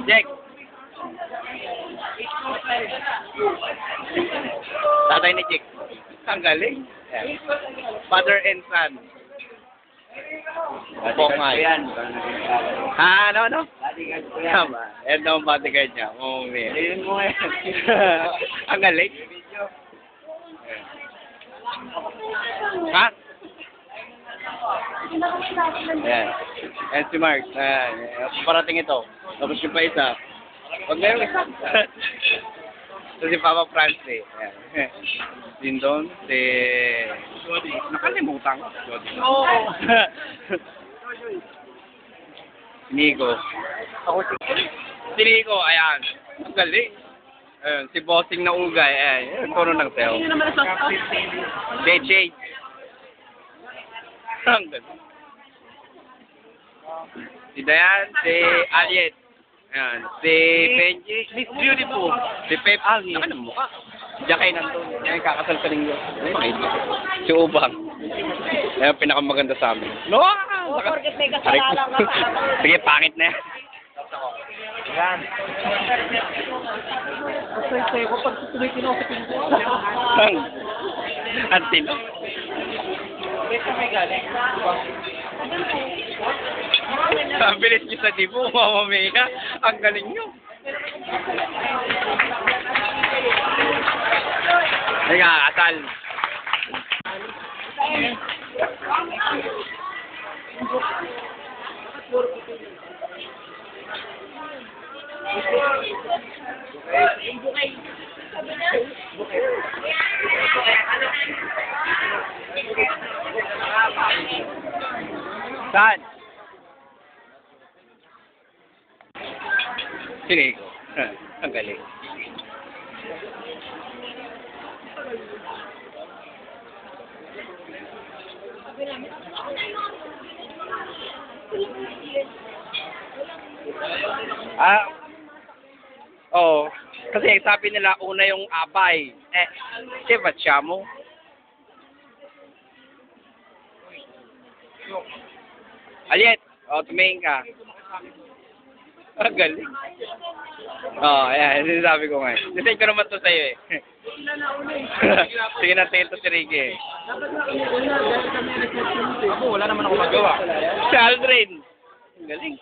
Jack. Tatay ni Jack. Ang galing. Yeah. Father and son. Pongay. Ha, ano? Bodyguard ko yan. Tama. Yan daw ang bodyguard niya. Ayun mo eh. Ang galing. Ha? Ayan. Ayan si Mark. Ayan. Parating ito. Tapos yung pa isa. Huwag na yung isa. Ito si Papa Francis. Ayan. Dindon. Si... Nakalimutan ko. Oo. Nico. Si Nico. Ayan. Ang galing. Ayan. Si Bossing na Ugay. Ayan. Yung tono ng Teo. DJ. Ang galing. Si Dayan, si Aliet. Ayan. Si Benji. Miss Beautiful. Si Pep. Naka ng mukha. Si Jakay nandun. Ayan, kakasal ka rin yun. Ay, makita. Si Ubang. Ayan, pinakamaganda sa amin. No! Porket may kasalanan ka. Sige, pangit na yan. Yan. Kasi ko pag tutuloy kinokopin ko. Ang tino. Ang bilis niyo sa dibo, mamamaya. Ang galing niyo. Ay, kakasal. Saan? Sini ko. Ang galing. Oo. Kasi sabi nila una yung abay. Si ba't siya mo? Aliet, tumingin ka. Ang galing. Ayan, sinasabi ko nga. Design ko naman to sa'yo eh. Sige na, tail to si Ricky eh. Ako, wala naman ako magawa. Si Aldrin. Ang galing.